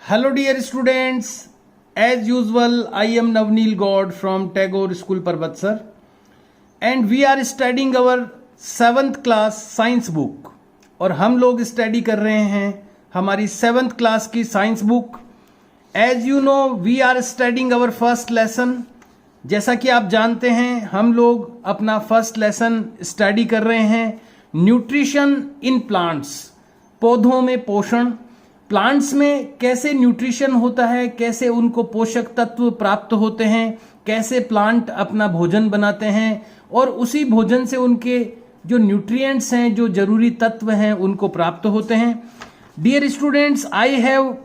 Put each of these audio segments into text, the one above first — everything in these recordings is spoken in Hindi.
Hello dear students, as usual I am Navneel God from Tagore School Parvatsar and we are studying our 7th class science book और हम लोग स्टडी कर रहे हैं हमारी 7th क्लास की science book. As you know we are studying our first lesson. जैसा कि आप जानते हैं हम लोग अपना फर्स्ट लेसन स्टडी कर रहे हैं न्यूट्रिशन इन प्लांट्स, पौधों में पोषण। प्लांट्स में कैसे न्यूट्रिशन होता है, कैसे उनको पोषक तत्व प्राप्त होते हैं, कैसे प्लांट अपना भोजन बनाते हैं और उसी भोजन से उनके जो न्यूट्रिएंट्स हैं, जो जरूरी तत्व हैं, उनको प्राप्त होते हैं। Dear students, I have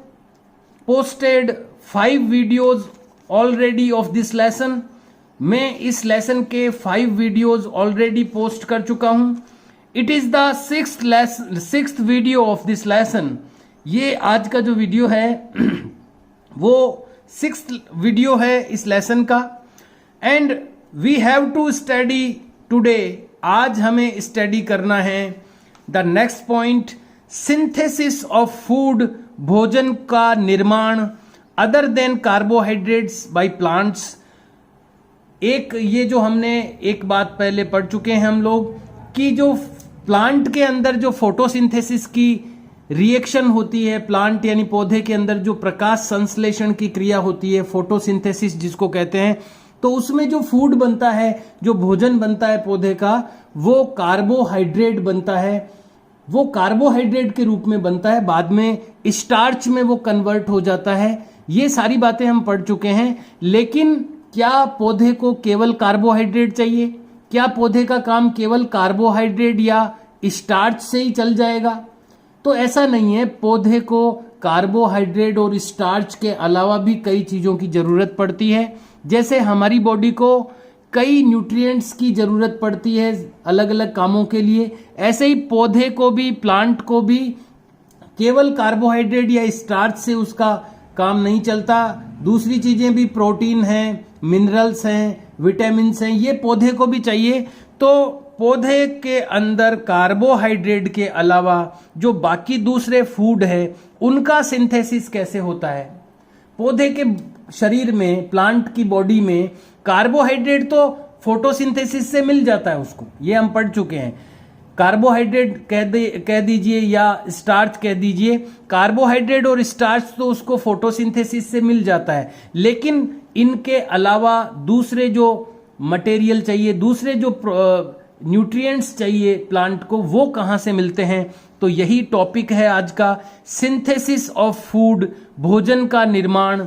posted 5 videos already of this lesson. मैं इस लेसन के 5 वीडियोज ऑलरेडी पोस्ट कर चुका हूं। It is the 6th video of this lesson. ये आज का जो वीडियो है वो 6th वीडियो है इस लेसन का। And we have to study today, आज हमें स्टडी करना है the next point, synthesis of food, भोजन का निर्माण other than carbohydrates by plants. एक ये जो हमने एक बात पहले पढ़ चुके हैं हम लोग कि जो प्लांट के अंदर जो फोटोसिंथेसिस की रिएक्शन होती है, प्लांट यानी पौधे के अंदर जो प्रकाश संश्लेषण की क्रिया होती है, फोटोसिंथेसिस जिसको कहते हैं, तो उसमें जो फूड बनता है, जो भोजन बनता है पौधे का, वो कार्बोहाइड्रेट बनता है। वो कार्बोहाइड्रेट के रूप में बनता है, बाद में स्टार्च में वो कन्वर्ट हो जाता है। ये सारी बातें हम पढ़ चुके हैं। लेकिन क्या पौधे को केवल कार्बोहाइड्रेट चाहिए? क्या पौधे का काम केवल कार्बोहाइड्रेट या स्टार्च से ही चल जाएगा? तो ऐसा नहीं है। पौधे को कार्बोहाइड्रेट और स्टार्च के अलावा भी कई चीजों की जरूरत पड़ती है। जैसे हमारी बॉडी को कई न्यूट्रिएंट्स की जरूरत पड़ती है अलग अलग कामों के लिए, ऐसे ही पौधे को भी, प्लांट को भी केवल कार्बोहाइड्रेट या स्टार्च से उसका काम नहीं चलता। दूसरी चीजें भी, प्रोटीन हैं, मिनरल्स हैं, विटामिन्स हैं, ये पौधे को भी चाहिए। तो पौधे के अंदर कार्बोहाइड्रेट के अलावा जो बाकी दूसरे फूड है उनका सिंथेसिस कैसे होता है? पौधे के शरीर में, प्लांट की बॉडी में कार्बोहाइड्रेट तो फोटोसिंथेसिस से मिल जाता है उसको, ये हम पढ़ चुके हैं। कार्बोहाइड्रेट कह दीजिए या स्टार्च कह दीजिए, कार्बोहाइड्रेट और स्टार्च तो उसको फोटोसिंथेसिस से मिल जाता है। लेकिन इनके अलावा दूसरे जो मटेरियल चाहिए, दूसरे जो न्यूट्रिएंट्स चाहिए प्लांट को, वो कहां से मिलते हैं? तो यही टॉपिक है आज का, सिंथेसिस ऑफ फूड, भोजन का निर्माण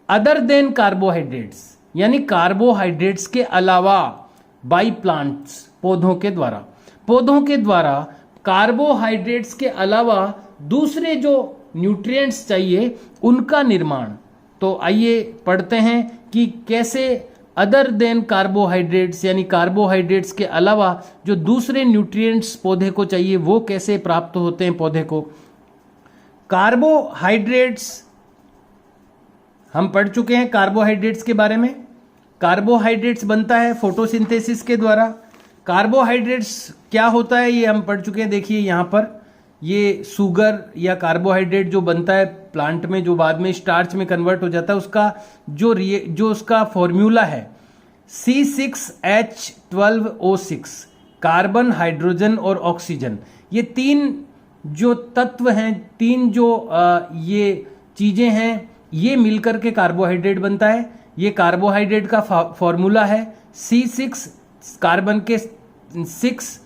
अदर देन कार्बोहाइड्रेट्स, यानी कार्बोहाइड्रेट्स के अलावा बाय प्लांट्स, पौधों के द्वारा। पौधों के द्वारा कार्बोहाइड्रेट्स के अलावा दूसरे जो न्यूट्रिएंट्स चाहिए उनका निर्माण। तो आइए पढ़ते हैं कि कैसे अदर देन कार्बोहाइड्रेट्स, यानी कार्बोहाइड्रेट्स के अलावा जो दूसरे न्यूट्रिएंट्स पौधे को चाहिए वो कैसे प्राप्त होते हैं पौधे को। कार्बोहाइड्रेट्स हम पढ़ चुके हैं, कार्बोहाइड्रेट्स के बारे में। कार्बोहाइड्रेट्स बनता है फोटोसिंथेसिस के द्वारा। कार्बोहाइड्रेट्स क्या होता है ये हम पढ़ चुके हैं। देखिए यहाँ पर ये शुगर या कार्बोहाइड्रेट जो बनता है प्लांट में, जो बाद में स्टार्च में कन्वर्ट हो जाता है, उसका जो उसका फॉर्मूला है C6H12O6, कार्बन, हाइड्रोजन और ऑक्सीजन। ये 3 जो तत्व हैं, 3 जो ये चीजें हैं, ये मिलकर के कार्बोहाइड्रेट बनता है। ये कार्बोहाइड्रेट का फॉर्मूला है C6, कार्बन के 6,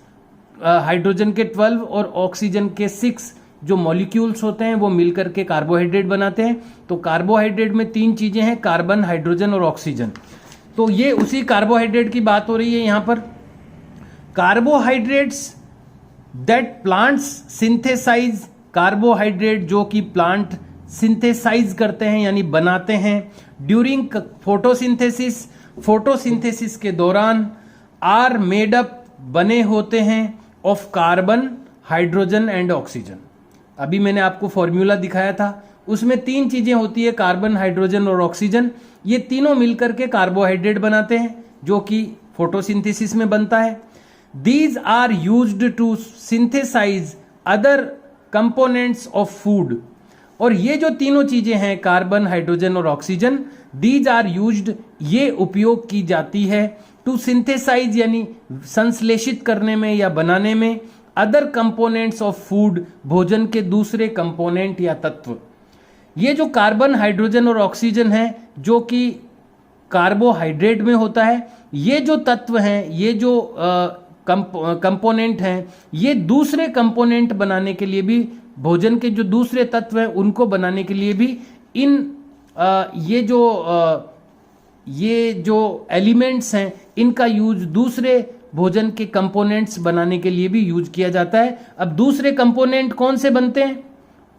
हाइड्रोजन के 12 और ऑक्सीजन के 6 जो मॉलिक्यूल्स होते हैं वो मिलकर के कार्बोहाइड्रेट बनाते हैं। तो कार्बोहाइड्रेट में 3 चीजें हैं, कार्बन, हाइड्रोजन और ऑक्सीजन। तो ये उसी कार्बोहाइड्रेट की बात हो रही है यहां पर। Carbohydrates that plants synthesise, carbohydrate जो कि प्लांट सिंथेसाइज करते हैं यानी बनाते हैं ड्यूरिंग फोटोसिंथेसिस, फोटोसिंथेसिस के दौरान, आर मेड अप, बने होते हैं of carbon, hydrogen and oxygen. अभी मैंने आपको फॉर्मूला दिखाया था, उसमें 3 चीजें होती है, कार्बन, हाइड्रोजन और ऑक्सीजन। ये तीनों मिलकर के कार्बोहाइड्रेट बनाते हैं जो कि फोटोसिंथेसिस में बनता है। These are used to synthesise other components of food, और ये जो तीनों चीजें हैं, कार्बन, हाइड्रोजन और ऑक्सीजन, दीज आर यूज्ड, ये उपयोग की जाती है टू सिंथेसाइज यानी संश्लेषित करने में या बनाने में अदर कंपोनेंट्स ऑफ फूड, भोजन के दूसरे कंपोनेंट या तत्व। ये जो कार्बन, हाइड्रोजन और ऑक्सीजन है जो कि कार्बोहाइड्रेट में होता है, ये जो तत्व हैं, ये जो कंपोनेंट हैं, ये दूसरे कंपोनेंट बनाने के लिए भी, भोजन के जो दूसरे तत्व हैं उनको बनाने के लिए भी इन ये जो एलिमेंट्स हैं इनका यूज दूसरे भोजन के कंपोनेंट्स बनाने के लिए भी यूज किया जाता है। अब दूसरे कंपोनेंट कौन से बनते हैं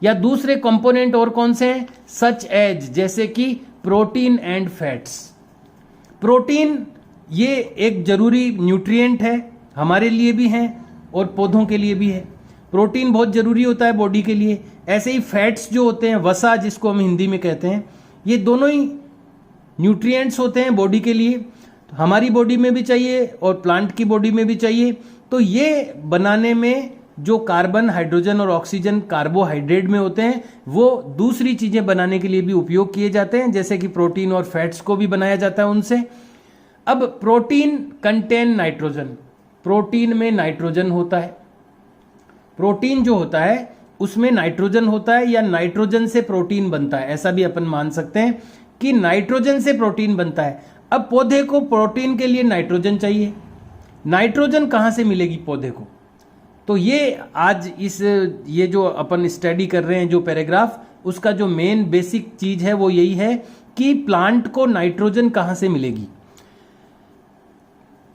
या दूसरे कंपोनेंट और कौन से हैं? सच एज, जैसे कि प्रोटीन एंड फैट्स। प्रोटीन ये एक जरूरी न्यूट्रिएंट है, हमारे लिए भी है और पौधों के लिए भी है। प्रोटीन बहुत जरूरी होता है बॉडी के लिए। ऐसे ही फैट्स जो होते हैं, वसा जिसको हम हिंदी में कहते हैं, ये दोनों ही न्यूट्रिएंट्स होते हैं बॉडी के लिए। तो हमारी बॉडी में भी चाहिए और प्लांट की बॉडी में भी चाहिए। तो ये बनाने में जो कार्बन, हाइड्रोजन और ऑक्सीजन कार्बोहाइड्रेट में होते हैं, वो दूसरी चीजें बनाने के लिए भी उपयोग किए जाते हैं, जैसे कि प्रोटीन और फैट्स को भी बनाया जाता है उनसे। अब प्रोटीन कंटेन नाइट्रोजन, प्रोटीन में नाइट्रोजन होता है। प्रोटीन जो होता है उसमें नाइट्रोजन होता है या नाइट्रोजन से प्रोटीन बनता है, ऐसा भी अपन मान सकते हैं कि नाइट्रोजन से प्रोटीन बनता है। अब पौधे को प्रोटीन के लिए नाइट्रोजन चाहिए। नाइट्रोजन कहां से मिलेगी पौधे को? तो ये आज ये जो अपन स्टडी कर रहे हैं जो पैराग्राफ, उसका जो मेन बेसिक चीज है वो यही है कि प्लांट को नाइट्रोजन कहां से मिलेगी।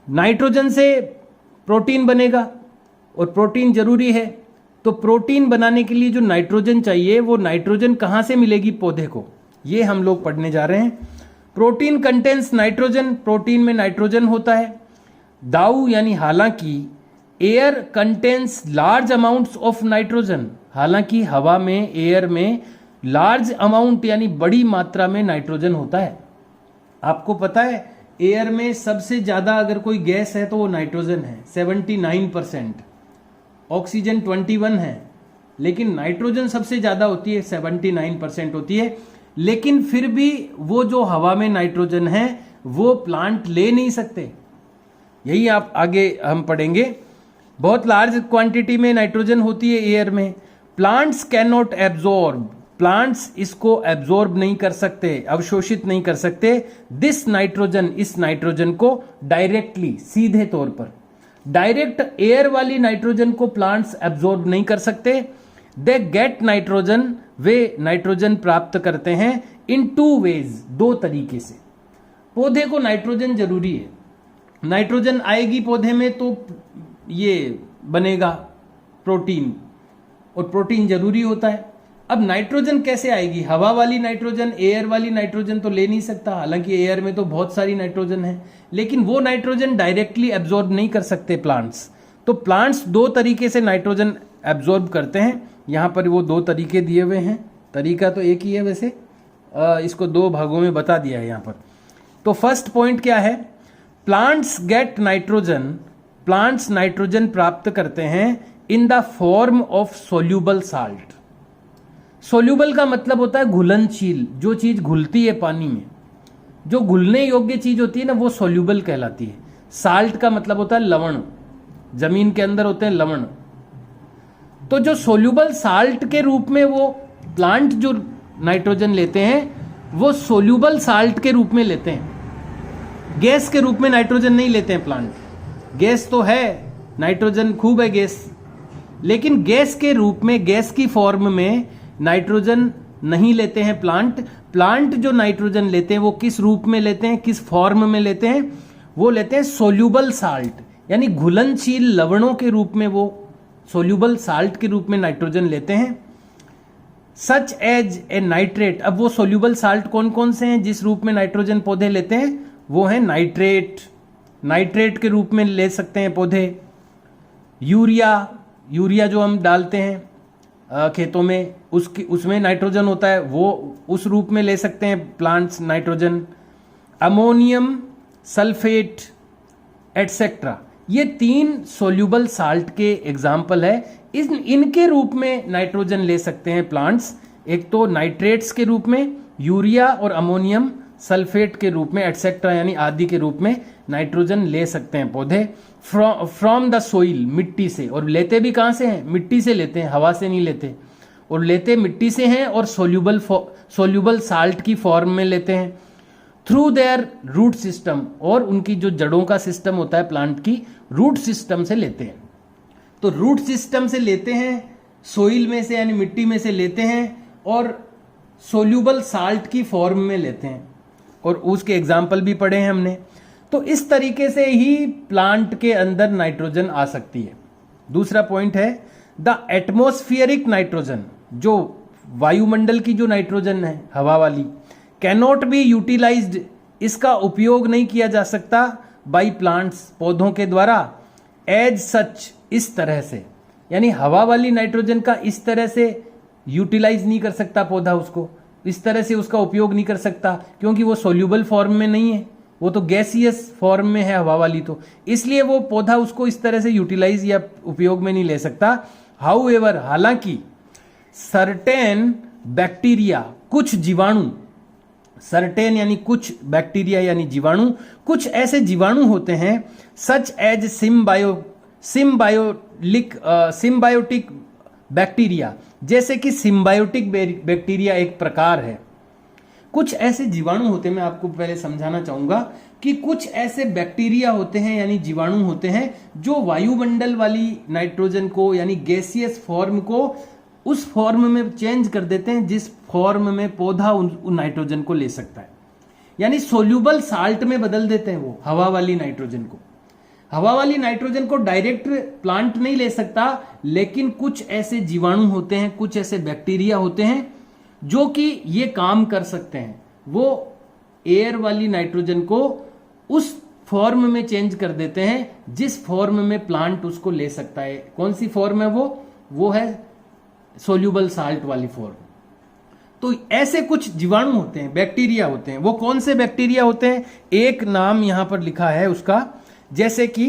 नाइट्रोजन से प्रोटीन बनेगा और प्रोटीन जरूरी है। तो प्रोटीन बनाने के लिए जो नाइट्रोजन चाहिए, वो नाइट्रोजन कहां से मिलेगी पौधे को, ये हम लोग पढ़ने जा रहे हैं। प्रोटीन कंटेन्स नाइट्रोजन, प्रोटीन में नाइट्रोजन होता है। दाऊ यानी हालांकि, air contains large amounts of nitrogen, हालांकि हवा में, एयर में लार्ज अमाउंट यानी बड़ी मात्रा में नाइट्रोजन होता है। आपको पता है एयर में सबसे ज्यादा अगर कोई गैस है तो वो नाइट्रोजन है, 79%। ऑक्सीजन 21 है, लेकिन नाइट्रोजन सबसे ज्यादा होती है, 79% होती है। लेकिन फिर भी वो जो हवा में नाइट्रोजन है वो प्लांट ले नहीं सकते। यही आप आगे हम पढ़ेंगे। बहुत लार्ज क्वांटिटी में नाइट्रोजन होती है एयर में। Plants can not absorb, plants इसको एब्जॉर्ब नहीं कर सकते, अवशोषित नहीं कर सकते। दिस नाइट्रोजन, इस नाइट्रोजन को डायरेक्टली, सीधे तौर पर। डायरेक्ट एयर वाली नाइट्रोजन को प्लांट्स एब्जॉर्ब नहीं कर सकते। They get nitrogen, way nitrogen प्राप्त करते हैं इन 2 वेज, 2 तरीके से। पौधे को नाइट्रोजन जरूरी है। नाइट्रोजन आएगी पौधे में तो ये बनेगा प्रोटीन, और प्रोटीन जरूरी होता है। अब नाइट्रोजन कैसे आएगी? हवा वाली नाइट्रोजन, एयर वाली नाइट्रोजन तो ले नहीं सकता, हालांकि एयर में तो बहुत सारी नाइट्रोजन है, लेकिन वो नाइट्रोजन डायरेक्टली एब्जॉर्ब नहीं कर सकते प्लांट्स। तो प्लांट्स 2 तरीके से नाइट्रोजन एब्जॉर्ब करते हैं। यहां पर वो 2 तरीके दिए हुए हैं, तरीका तो एक ही है वैसे, इसको 2 भागों में बता दिया है यहां पर। तो फर्स्ट पॉइंट क्या है? Plants get nitrogen, plants nitrogen प्राप्त करते हैं in the form of soluble salt. Soluble का मतलब होता है घुलनशील, जो चीज घुलती है पानी में, जो घुलने योग्य चीज होती है ना, वो सोल्यूबल कहलाती है। साल्ट का मतलब होता है लवण, जमीन के अंदर होते हैं लवण। तो जो सोल्यूबल साल्ट के रूप में वो प्लांट जो नाइट्रोजन लेते हैं, वो सोल्यूबल साल्ट के रूप में लेते हैं। गैस के रूप में नाइट्रोजन नहीं लेते हैं प्लांट। गैस तो है, नाइट्रोजन खूब है गैस, लेकिन गैस के रूप में, गैस की फॉर्म में नाइट्रोजन नहीं लेते हैं प्लांट। प्लांट जो नाइट्रोजन लेते हैं वो किस रूप में लेते हैं, किस फॉर्म में लेते हैं? वो लेते हैं सोल्यूबल साल्ट, यानी घुलनशील लवणों के रूप में, वो सोल्यूबल साल्ट के रूप में नाइट्रोजन लेते हैं। Such as a nitrate. अब वो सोल्यूबल साल्ट कौन कौन से हैं जिस रूप में नाइट्रोजन पौधे लेते हैं? वो है नाइट्रेट, नाइट्रेट के रूप में ले सकते हैं पौधे। यूरिया, यूरिया जो हम डालते हैं खेतों में, उसमें नाइट्रोजन होता है, वो उस रूप में ले सकते हैं plants nitrogen. Ammonium sulphate etcetera, ये 3 सोल्यूबल साल्ट के एग्जाम्पल है। इनके रूप में नाइट्रोजन ले सकते हैं प्लांट्स। एक तो नाइट्रेट्स के रूप में, यूरिया और अमोनियम सल्फेट के रूप में, एटसेट्रा यानी आदि के रूप में नाइट्रोजन ले सकते हैं पौधे फ्रॉम द सोइल, मिट्टी से। और लेते भी कहाँ से हैं? मिट्टी से लेते हैं, हवा से नहीं लेते। और लेते मिट्टी से हैं और सोल्यूबल साल्ट की फॉर्म में लेते हैं थ्रू देयर रूट सिस्टम, और उनकी जो जड़ों का सिस्टम होता है प्लांट की, रूट सिस्टम से लेते हैं। तो रूट सिस्टम से लेते हैं, सोइल में से यानी मिट्टी में से लेते हैं, और सोल्यूबल साल्ट की फॉर्म में लेते हैं, और उसके एग्जाम्पल भी पढ़े हैं हमने। तो इस तरीके से ही प्लांट के अंदर नाइट्रोजन आ सकती है। दूसरा पॉइंट है द एटमॉस्फियरिक नाइट्रोजन, जो वायुमंडल की जो नाइट्रोजन है हवा वाली, कैनॉट बी यूटिलाइज्ड, इसका उपयोग नहीं किया जा सकता बाई प्लांट्स, पौधों के द्वारा, एज सच, इस तरह से। यानी हवा वाली नाइट्रोजन का इस तरह से यूटिलाइज नहीं कर सकता पौधा, उसको इस तरह से उसका उपयोग नहीं कर सकता, क्योंकि वो सोल्यूबल फॉर्म में नहीं है, वो तो गैसियस फॉर्म में है हवा वाली, तो इसलिए वो पौधा उसको इस तरह से यूटिलाइज या उपयोग में नहीं ले सकता। हाउएवर, हालांकि सर्टेन बैक्टीरिया, कुछ जीवाणु, सर्टेन यानी कुछ, बैक्टीरिया यानी जीवाणु, कुछ ऐसे जीवाणु होते हैं सच एज सिम्बायोटिक बैक्टीरिया, जैसे कि सिम्बायोटिक बैक्टीरिया एक प्रकार है। कुछ ऐसे जीवाणु होते हैं, मैं आपको पहले समझाना चाहूंगा कि कुछ ऐसे बैक्टीरिया होते हैं यानी जीवाणु होते हैं जो वायुमंडल वाली नाइट्रोजन को यानी गैसियस फॉर्म को उस फॉर्म में चेंज कर देते हैं जिस फॉर्म में पौधा उन नाइट्रोजन को ले सकता है, यानी सोल्यूबल साल्ट में बदल देते हैं वो हवा वाली नाइट्रोजन को। हवा वाली नाइट्रोजन को डायरेक्ट प्लांट नहीं ले सकता, लेकिन कुछ ऐसे जीवाणु होते हैं, कुछ ऐसे बैक्टीरिया होते हैं जो कि ये काम कर सकते हैं। वो एयर वाली नाइट्रोजन को उस फॉर्म में चेंज कर देते हैं जिस फॉर्म में प्लांट उसको ले सकता है। कौन सी फॉर्म है वो है सोल्यूबल साल्ट वाली फॉर्म। तो ऐसे कुछ जीवाणु होते हैं, बैक्टीरिया होते हैं। वो कौन से बैक्टीरिया होते हैं? एक नाम यहां पर लिखा है उसका, जैसे कि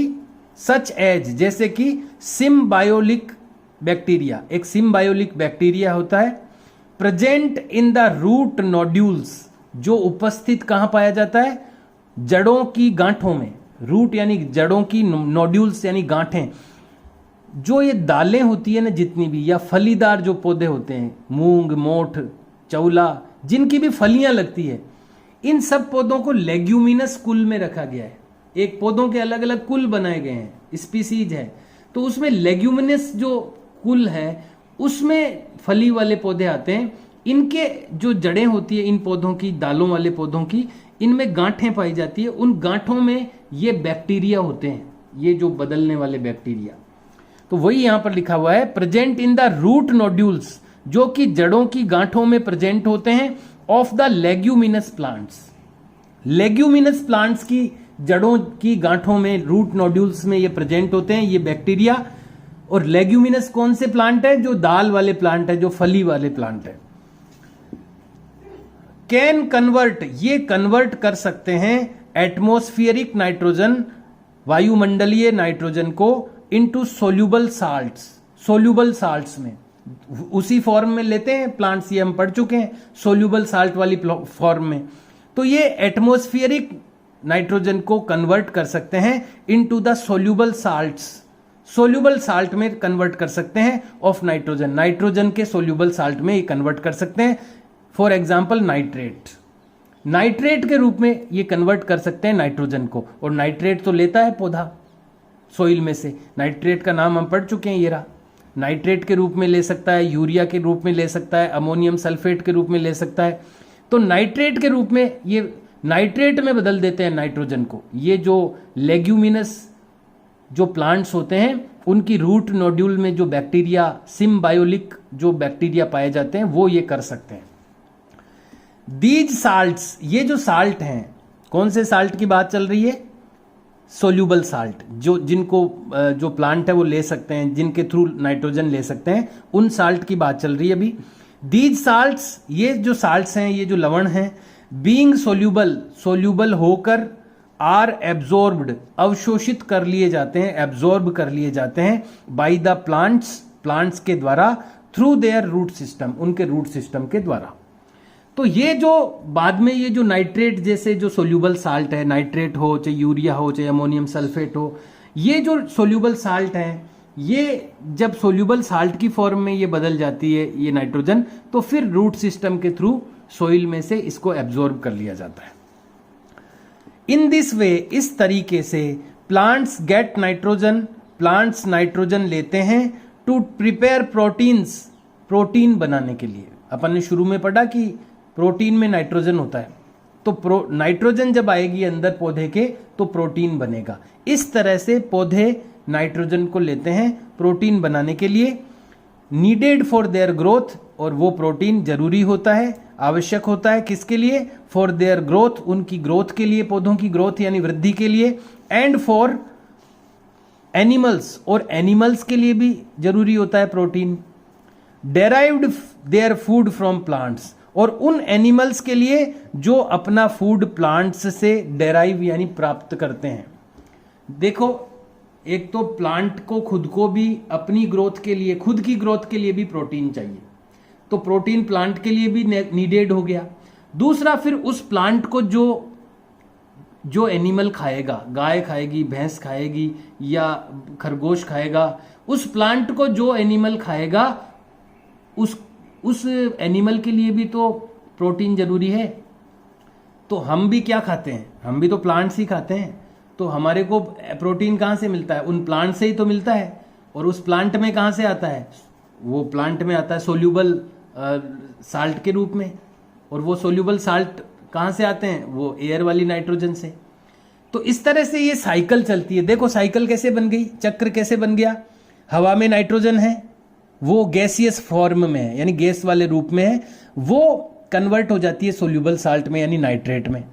सच एज, जैसे कि सिम्बायोलिक बैक्टीरिया, एक सिम्बायोलिक बैक्टीरिया होता है present in the root nodules, जो उपस्थित कहां पाया जाता है? जड़ों की गांठों में। रूट यानी जड़ों की, नोड्यूल्स यानी गांठें। जो ये दालें होती है ना जितनी भी, या फलीदार जो पौधे होते हैं, मूंग, मोठ, चौला, जिनकी भी फलियां लगती है, इन सब पौधों को लेग्यूमिनस कुल में रखा गया है। एक पौधों के अलग अलग कुल बनाए गए हैं, स्पीसीज है, तो उसमें लेग्यूमिनस जो कुल है उसमें फली वाले पौधे आते हैं। इनके जो जड़ें होती है इन पौधों की, दालों वाले पौधों की, इनमें गांठें पाई जाती है। उन गांठों में ये बैक्टीरिया होते हैं, ये जो बदलने वाले बैक्टीरिया। तो वही यहां पर लिखा हुआ है present in the root nodules, जो कि जड़ों की गांठों में प्रेजेंट होते हैं of the leguminous plants. Leguminous plants की जड़ों की गांठों में, रूट नोड्यूल्स में ये प्रेजेंट होते हैं ये बैक्टीरिया। और लेग्यूमिनस कौन से प्लांट है? जो दाल वाले प्लांट है, जो फली वाले प्लांट है। कैन कन्वर्ट, ये कन्वर्ट कर सकते हैं एटमॉस्फियरिक नाइट्रोजन, वायुमंडलीय नाइट्रोजन को, into soluble salts, soluble salts में उसी फॉर्म में लेते हैं प्लांट्स, ये हम पढ़ चुके हैं, सोल्यूबल साल्ट वाली फॉर्म में। तो ये एटमॉस्फियरिक नाइट्रोजन को कन्वर्ट कर सकते हैं into the soluble salts, soluble salt में कन्वर्ट कर सकते हैं ऑफ नाइट्रोजन, नाइट्रोजन के सोल्यूबल साल्ट में ये कन्वर्ट कर सकते हैं। फॉर एग्जाम्पल नाइट्रेट, नाइट्रेट के रूप में ये कन्वर्ट कर सकते हैं नाइट्रोजन को। और नाइट्रेट तो लेता है पौधा सोइल में से, नाइट्रेट का नाम हम पढ़ चुके हैं, ये रहा। नाइट्रेट के रूप में ले सकता है, यूरिया के रूप में ले सकता है, अमोनियम सल्फेट के रूप में ले सकता है। तो नाइट्रेट के रूप में ये नाइट्रेट में बदल देते हैं नाइट्रोजन को। ये जो लेग्यूमिनस जो प्लांट्स होते हैं उनकी रूट नोड्यूल में जो बैक्टीरिया, सिम्बायोलिक जो बैक्टीरिया पाए जाते हैं, वो ये कर सकते हैं। दीज साल्ट्स, ये जो साल्ट हैं, कौन से साल्ट की बात चल रही है? सोल्यूबल साल्ट, जो जिनको जो प्लांट है वो ले सकते हैं, जिनके थ्रू नाइट्रोजन ले सकते हैं, उन साल्ट की बात चल रही है अभी। दीज साल्ट्स, ये जो साल्ट्स हैं, ये जो लवण हैं, बीइंग सोल्यूबल, सोल्यूबल होकर, आर एब्जॉर्ब्ड, अवशोषित कर लिए जाते हैं, एब्जॉर्ब कर लिए जाते हैं, बाय द प्लांट्स, प्लांट्स के द्वारा, थ्रू देयर रूट सिस्टम, उनके रूट सिस्टम के द्वारा। तो ये जो बाद में ये जो नाइट्रेट जैसे जो सोल्यूबल साल्ट है, नाइट्रेट हो चाहे यूरिया हो चाहे अमोनियम सल्फेट हो, ये जो सोल्यूबल साल्ट है, ये जब सोल्यूबल साल्ट की फॉर्म में ये बदल जाती है ये नाइट्रोजन, तो फिर रूट सिस्टम के थ्रू सोइल में से इसको एब्जॉर्ब कर लिया जाता है। इन दिस वे, इस तरीके से plants get nitrogen, plants nitrogen लेते हैं टू प्रिपेयर प्रोटीन्स, प्रोटीन बनाने के लिए। अपन ने शुरू में पढ़ा कि प्रोटीन में नाइट्रोजन होता है, तो नाइट्रोजन जब आएगी अंदर पौधे के तो प्रोटीन बनेगा। इस तरह से पौधे नाइट्रोजन को लेते हैं प्रोटीन बनाने के लिए, नीडेड फॉर देयर ग्रोथ, और वो प्रोटीन जरूरी होता है, आवश्यक होता है किसके लिए? फॉर देयर ग्रोथ, उनकी ग्रोथ के लिए, पौधों की ग्रोथ यानी वृद्धि के लिए, एंड फॉर एनिमल्स, और एनिमल्स के लिए भी जरूरी होता है protein. Derived their food from plants, और उन एनिमल्स के लिए जो अपना फूड प्लांट्स से डेराइव यानी प्राप्त करते हैं। देखो, एक तो प्लांट को खुद को भी अपनी ग्रोथ के लिए, खुद की ग्रोथ के लिए भी प्रोटीन चाहिए, तो प्रोटीन प्लांट के लिए भी नीडेड हो गया। दूसरा, फिर उस प्लांट को जो एनिमल खाएगा, गाय खाएगी, भैंस खाएगी या खरगोश खाएगा, उस प्लांट को जो एनिमल खाएगा उस एनिमल के लिए भी तो प्रोटीन जरूरी है। तो हम भी क्या खाते हैं? हम भी तो प्लांट्स ही खाते हैं, तो हमारे को प्रोटीन कहाँ से मिलता है? उन प्लांट से ही तो मिलता है। और उस प्लांट में कहाँ से आता है? वो प्लांट में आता है सोल्यूबल साल्ट के रूप में, और वो सोल्यूबल साल्ट कहाँ से आते हैं? वो एयर वाली नाइट्रोजन से। तो इस तरह से ये साइकिल चलती है। देखो साइकिल कैसे बन गई, चक्र कैसे बन गया। हवा में नाइट्रोजन है, वो गैसियस फॉर्म में है यानी गैस वाले रूप में है, वो कन्वर्ट हो जाती है सोल्यूबल साल्ट में यानी नाइट्रेट में।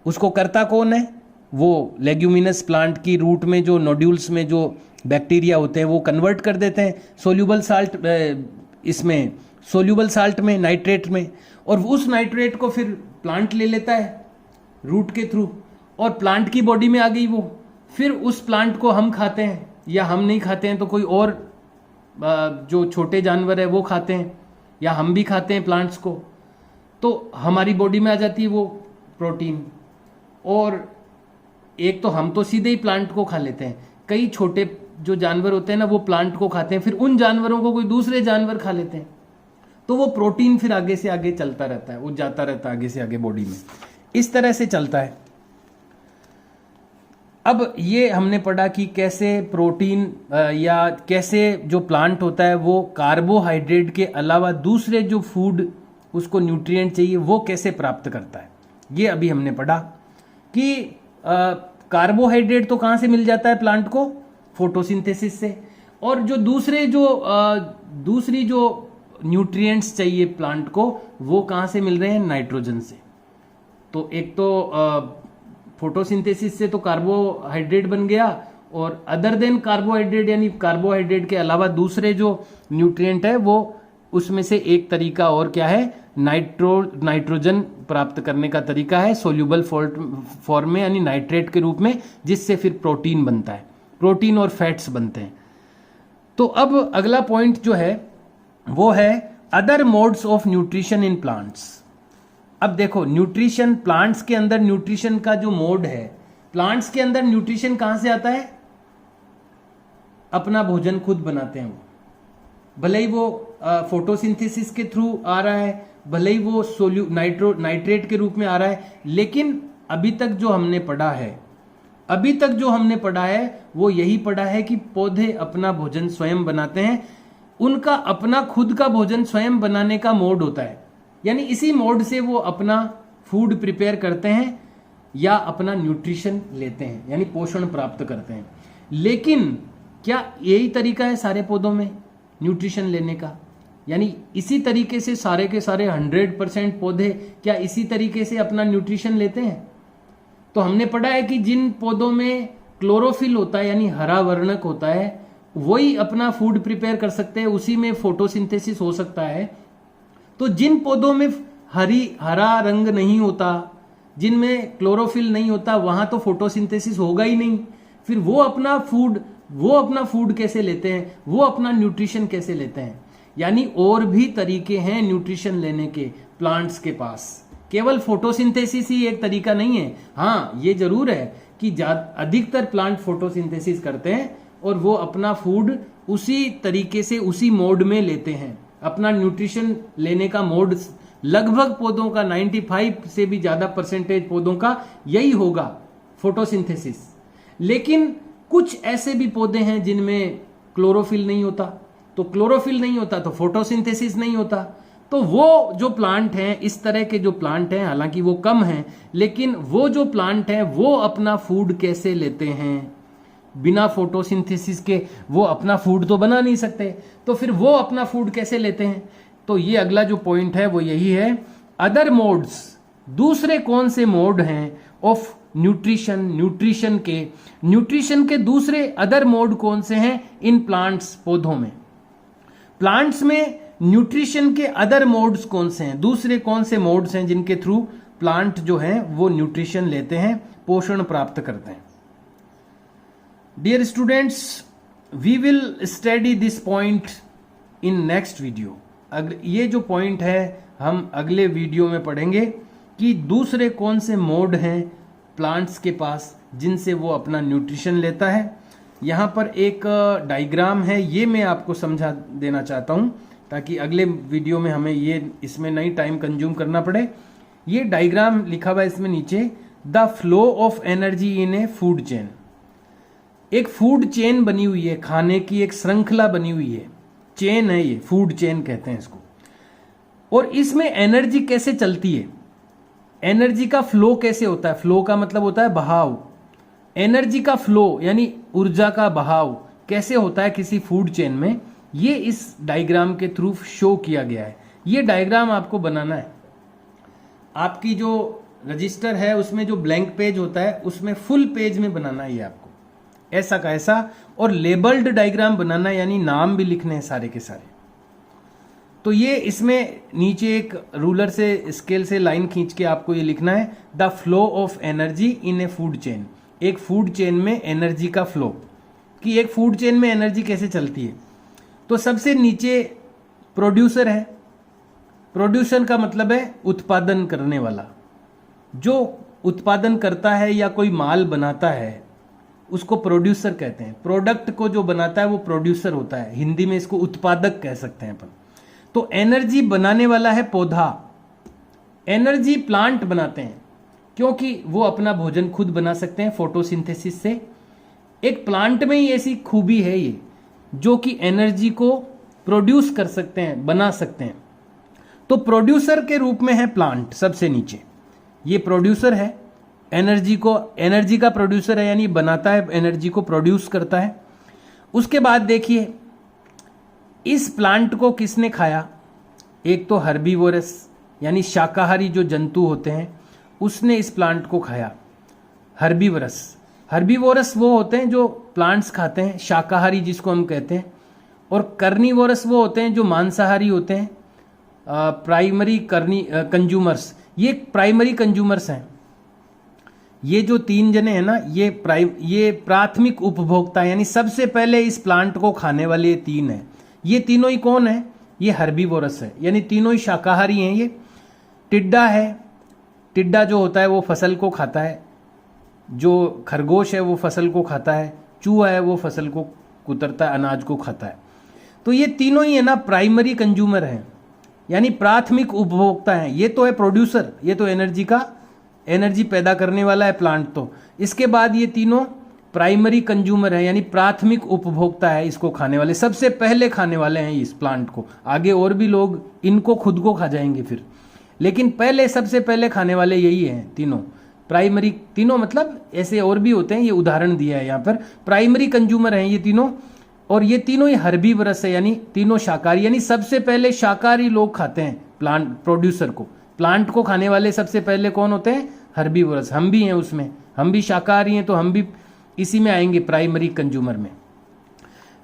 उसको करता कौन है? वो लेग्यूमिनस प्लांट की रूट में जो नोड्यूल्स में जो बैक्टीरिया होते हैं वो कन्वर्ट कर देते हैं सोल्यूबल साल्ट, इसमें सोल्यूबल साल्ट में, नाइट्रेट में, और उस नाइट्रेट को फिर प्लांट ले लेता है रूट के थ्रू, और प्लांट की बॉडी में आ गई वो। फिर उस प्लांट को हम खाते हैं, या हम नहीं खाते हैं तो कोई और जो छोटे जानवर है वो खाते हैं, या हम भी खाते हैं प्लांट्स को, तो हमारी बॉडी में आ जाती है वो प्रोटीन। और एक तो हम तो सीधे ही प्लांट को खा लेते हैं, कई छोटे जो जानवर होते हैं ना वो प्लांट को खाते हैं, फिर उन जानवरों को कोई दूसरे जानवर खा लेते हैं, तो वो प्रोटीन फिर आगे से आगे चलता रहता है, वो जाता रहता है आगे से आगे बॉडी में, इस तरह से चलता है। अब ये हमने पढ़ा कि कैसे प्रोटीन या कैसे जो प्लांट होता है वो कार्बोहाइड्रेट के अलावा दूसरे जो फूड उसको न्यूट्रिएंट चाहिए वो कैसे प्राप्त करता है। ये अभी हमने पढ़ा कि कार्बोहाइड्रेट तो कहाँ से मिल जाता है प्लांट को? फोटोसिंथेसिस से। और जो दूसरी जो न्यूट्रिएंट्स चाहिए प्लांट को वो कहाँ से मिल रहे हैं? नाइट्रोजन से। तो एक तो फोटोसिंथेसिस से तो कार्बोहाइड्रेट बन गया, और अदर देन कार्बोहाइड्रेट यानी कार्बोहाइड्रेट के अलावा दूसरे जो न्यूट्रिएंट है वो उसमें से एक तरीका और क्या है? नाइट्रोजन प्राप्त करने का तरीका है सोल्यूबल फॉर्म में यानी नाइट्रेट के रूप में, जिससे फिर प्रोटीन बनता है, प्रोटीन और फैट्स बनते हैं। तो अब अगला पॉइंट जो है वो है other modes of nutrition in plants. अब देखो न्यूट्रिशन, प्लांट्स के अंदर न्यूट्रिशन का जो मोड है, प्लांट्स के अंदर न्यूट्रिशन कहां से आता है? अपना भोजन खुद बनाते हैं वो, भले ही वो फोटोसिंथेसिस के थ्रू आ रहा है, भले ही वो नाइट्रेट के रूप में आ रहा है, लेकिन अभी तक जो हमने पढ़ा है वो यही पढ़ा है कि पौधे अपना भोजन स्वयं बनाते हैं। उनका अपना खुद का भोजन स्वयं बनाने का मोड होता है, यानी इसी मोड से वो अपना फूड प्रिपेयर करते हैं या अपना न्यूट्रिशन लेते हैं यानी पोषण प्राप्त करते हैं। लेकिन क्या यही तरीका है सारे पौधों में न्यूट्रिशन लेने का? यानी इसी तरीके से सारे के सारे 100% पौधे क्या इसी तरीके से अपना न्यूट्रिशन लेते हैं? तो हमने पढ़ा है कि जिन पौधों में क्लोरोफिल होता है यानी हरा वर्णक होता है वही अपना फूड प्रिपेयर कर सकते हैं, उसी में फोटोसिंथेसिस हो सकता है। तो जिन पौधों में हरा रंग नहीं होता, जिनमें क्लोरोफिल नहीं होता, वहां तो फोटोसिंथेसिस होगा ही नहीं। फिर वो अपना फूड कैसे लेते हैं, वो अपना न्यूट्रिशन कैसे लेते हैं? यानी और भी तरीके हैं न्यूट्रिशन लेने के प्लांट्स के पास, केवल फोटोसिंथेसिस ही एक तरीका नहीं है। हाँ, ये जरूर है कि अधिकतर प्लांट फोटोसिंथेसिस करते हैं और वो अपना फूड उसी तरीके से उसी मोड में लेते हैं। अपना न्यूट्रिशन लेने का मोड लगभग पौधों का 95 से भी ज्यादा परसेंटेज पौधों का यही होगा, फोटोसिंथेसिस। लेकिन कुछ ऐसे भी पौधे हैं जिनमें क्लोरोफिल नहीं होता, तो क्लोरोफिल नहीं होता तो फोटोसिंथेसिस नहीं होता। तो वो जो प्लांट हैं, इस तरह के जो प्लांट हैं, हालांकि वो कम हैं, लेकिन वो जो प्लांट हैं वो अपना फूड कैसे लेते हैं? बिना फोटोसिंथेसिस के वो अपना फूड तो बना नहीं सकते, तो फिर वो अपना फूड कैसे लेते हैं? तो ये अगला जो पॉइंट है वो यही है, अदर मोड्स, दूसरे कौन से मोड हैं ऑफ न्यूट्रिशन, न्यूट्रिशन के दूसरे अदर मोड कौन से हैं इन प्लांट्स, पौधों में। प्लांट्स में न्यूट्रिशन के अदर मोड्स कौन से हैं, दूसरे कौन से मोड्स हैं जिनके थ्रू प्लांट जो हैं वो न्यूट्रिशन लेते हैं, पोषण प्राप्त करते हैं। Dear students, we will study this point in next video. ये जो पॉइंट है हम अगले वीडियो में पढ़ेंगे कि दूसरे कौन से मोड हैं प्लांट्स के पास जिनसे वो अपना न्यूट्रिशन लेता है। यहाँ पर एक डायग्राम है, ये मैं आपको समझा देना चाहता हूँ ताकि अगले वीडियो में हमें ये इसमें नहीं टाइम कंज्यूम करना पड़े। ये डायग्राम लिखा हुआ है इसमें नीचे, the flow of energy in A food chain. एक फूड चेन बनी हुई है, खाने की एक श्रृंखला बनी हुई है, चेन है ये, फूड चेन कहते हैं इसको। और इसमें एनर्जी कैसे चलती है, एनर्जी का फ्लो कैसे होता है? फ्लो का मतलब होता है बहाव। एनर्जी का फ्लो यानी ऊर्जा का बहाव कैसे होता है किसी फूड चेन में, ये इस डायग्राम के थ्रू शो किया गया है। ये डायग्राम आपको बनाना है। आपकी जो रजिस्टर है उसमें जो ब्लैंक पेज होता है उसमें फुल पेज में बनाना है ये आपको, ऐसा का ऐसा। और लेबल्ड डायग्राम बनाना है, यानी नाम भी लिखने हैं सारे के सारे। तो ये इसमें नीचे एक रूलर से, स्केल से लाइन खींच के आपको ये लिखना है, the flow of energy in A food chain. एक फूड चेन में एनर्जी का फ्लो, कि एक फूड चेन में एनर्जी कैसे चलती है। तो सबसे नीचे प्रोड्यूसर है। प्रोड्यूसर का मतलब है उत्पादन करने वाला। जो उत्पादन करता है या कोई माल बनाता है उसको प्रोड्यूसर कहते हैं। प्रोडक्ट को जो बनाता है वो प्रोड्यूसर होता है, हिंदी में इसको उत्पादक कह सकते हैं अपन। तो एनर्जी बनाने वाला है पौधा। एनर्जी प्लांट बनाते हैं क्योंकि वो अपना भोजन खुद बना सकते हैं फोटोसिंथेसिस से। एक प्लांट में ही ऐसी खूबी है ये, जो कि एनर्जी को प्रोड्यूस कर सकते हैं, बना सकते हैं। तो प्रोड्यूसर के रूप में है प्लांट सबसे नीचे, ये प्रोड्यूसर है, एनर्जी का प्रोड्यूसर है, यानी बनाता है, एनर्जी को प्रोड्यूस करता है। उसके बाद देखिए इस प्लांट को किसने खाया? एक तो हर्बीवोरस यानी शाकाहारी जो जंतु होते हैं उसने इस प्लांट को खाया, हर्बीवोरस वो होते हैं जो प्लांट्स खाते हैं, शाकाहारी जिसको हम कहते हैं। और कर्निवोरस वो होते हैं जो मांसाहारी होते हैं, प्राइमरी कंज्यूमर्स। ये प्राइमरी कंज्यूमर्स हैं। ये जो तीन जने हैं ना, ये प्राथमिक उपभोक्ता, यानी सबसे पहले इस प्लांट को खाने वाले ये तीन हैं। ये तीनों ही कौन है? ये हर्बीवोरस है, यानी तीनों ही शाकाहारी हैं। ये टिड्डा है, टिड्डा जो होता है वो फसल को खाता है, जो खरगोश है वो फसल को खाता है, चूहा है वो फसल को कुतरता है, अनाज को खाता है। तो ये तीनों ही है ना प्राइमरी कंज्यूमर हैं, यानी प्राथमिक उपभोक्ता हैं। ये तो है प्रोड्यूसर, ये तो एनर्जी पैदा करने वाला है प्लांट। तो इसके बाद ये तीनों प्राइमरी कंज्यूमर है, यानी प्राथमिक उपभोक्ता है, इसको खाने वाले, सबसे पहले खाने वाले हैं इस प्लांट को। आगे और भी लोग इनको खुद को खा जाएंगे फिर, लेकिन पहले सबसे पहले खाने वाले यही हैं तीनों। प्राइमरी तीनों मतलब ऐसे और भी होते हैं, ये उदाहरण दिया है यहाँ पर। प्राइमरी कंज्यूमर हैं ये तीनों, और ये तीनों ही हर्बीवोरस है, यानी तीनों शाकाहारी, यानी सबसे पहले शाकाहारी लोग खाते हैं प्लांट, प्रोड्यूसर को। प्लांट को खाने वाले सबसे पहले कौन होते हैं? हर्बीवोरस। हम भी हैं उसमें, हम भी शाकाहारी हैं, तो हम भी इसी में आएंगे प्राइमरी कंज्यूमर में।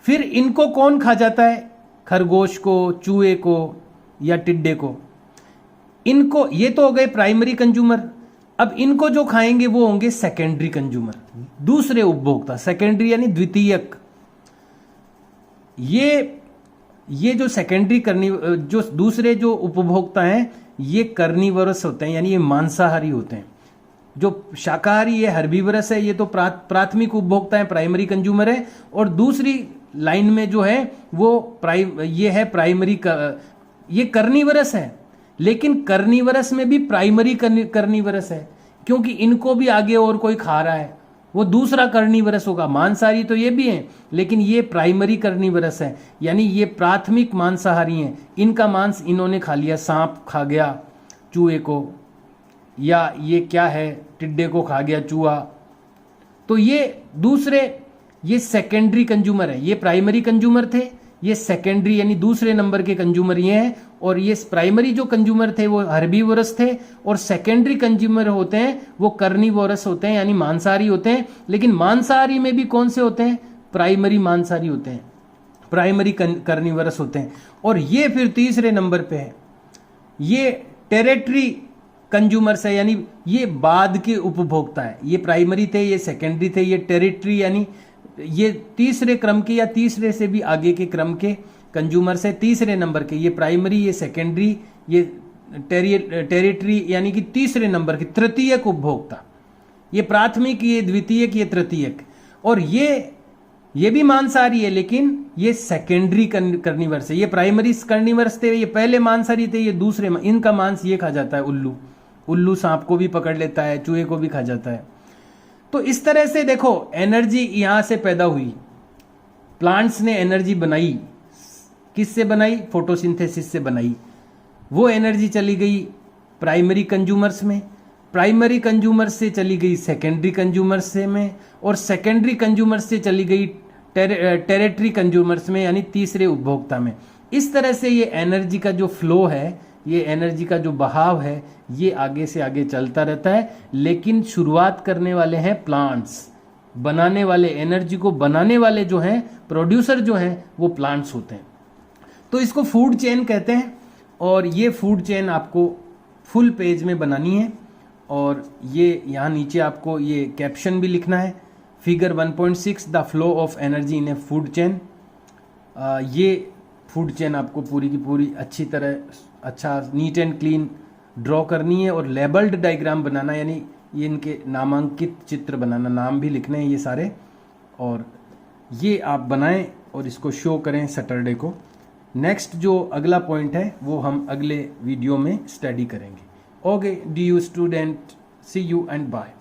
फिर इनको कौन खा जाता है? खरगोश को, चूहे को या टिड्डे को। इनको, ये तो हो गए प्राइमरी कंज्यूमर। अब इनको जो खाएंगे वो होंगे सेकेंडरी कंज्यूमर, दूसरे उपभोक्ता। सेकेंडरी यानी द्वितीयक। ये ये जो सेकेंडरी जो दूसरे जो उपभोक्ता हैं ये कर्निवरस होते हैं, यानी ये मांसाहारी होते हैं। जो शाकाहारी ये हर्बीवरस है, ये तो प्राथमिक उपभोक्ता है, प्राइमरी कंज्यूमर है। और दूसरी लाइन में जो है वो ये है प्राइमरी ये कर्निवरस है, लेकिन कर्निवरस में भी प्राइमरी कर्निवरस है, क्योंकि इनको भी आगे और कोई खा रहा है, वो दूसरा कर्निवरस होगा। मांसाहारी तो ये भी हैं, लेकिन ये प्राइमरी कर्निवरस है, यानी ये प्राथमिक मांसाहारी हैं। इनका मांस इन्होंने खा लिया, सांप खा गया चूहे को, या ये क्या है टिड्डे को खा गया चूहा, तो ये दूसरे, ये सेकेंडरी कंज्यूमर है। ये प्राइमरी कंज्यूमर थे, ये सेकेंडरी यानी दूसरे नंबर के कंज्यूमर ये हैं। और ये प्राइमरी जो कंज्यूमर थे वो हर्बीवोरस थे, और सेकेंडरी कंज्यूमर होते हैं वो कर्निवोरस होते हैं, यानी मांसाहारी होते हैं। लेकिन मांसाहारी में भी कौन से होते हैं? प्राइमरी मांसाहारी होते हैं, प्राइमरी कर्निवोरस होते हैं। और ये फिर तीसरे नंबर पे है, ये टेरिटरी कंज्यूमर्स है, यानी ये बाद के उपभोक्ता है। ये प्राइमरी थे, ये सेकेंडरी थे, ये टेरिटरी यानी ये तीसरे क्रम के या तीसरे से भी आगे के क्रम के कंज्यूमर्स है, तीसरे नंबर के। ये प्राइमरी, ये सेकेंडरी, ये टेरिटरी यानी कि तीसरे नंबर के, तृतीयक उपभोक्ता। ये प्राथमिक, ये द्वितीयक, ये तृतीयक। और ये भी मांसाहारी है, लेकिन ये सेकेंडरी कर्निवर्स है। ये प्राइमरी कर्निवर्स थे, ये पहले मांसाहारी थे, ये दूसरे। इनका मांस ये खा जाता है, उल्लू सांप को भी पकड़ लेता है, चूहे को भी खा जाता है। तो इस तरह से देखो एनर्जी यहां से पैदा हुई, प्लांट्स ने एनर्जी बनाई, किससे बनाई? फोटोसिंथेसिस से बनाई। वो एनर्जी चली गई प्राइमरी कंज्यूमर्स में, प्राइमरी कंज्यूमर्स से चली गई सेकेंडरी कंज्यूमर्स में, और सेकेंडरी कंज्यूमर्स से चली गई टेरिटरी कंज्यूमर्स में, यानी तीसरे उपभोक्ता में। इस तरह से ये एनर्जी का जो फ्लो है, ये एनर्जी का जो बहाव है, ये आगे से आगे चलता रहता है। लेकिन शुरुआत करने वाले हैं प्लांट्स, बनाने वाले, एनर्जी को बनाने वाले जो हैं, प्रोड्यूसर जो हैं, वो प्लांट्स होते हैं। तो इसको फूड चेन कहते हैं। और ये फूड चेन आपको फुल पेज में बनानी है। और ये यहाँ नीचे आपको ये कैप्शन भी लिखना है, figure 1.6 the flow of energy in A food chain. ये फूड चेन आपको पूरी की पूरी अच्छी तरह, अच्छा नीट एंड क्लीन ड्रॉ करनी है, और लेबल्ड डायग्राम बनाना, यानी ये इनके नामांकित चित्र बनाना, नाम भी लिखने हैं ये सारे। और ये आप बनाएं और इसको शो करें सैटरडे को। नेक्स्ट जो अगला पॉइंट है वो हम अगले वीडियो में स्टडी करेंगे। Okay, d you student, see you and bye.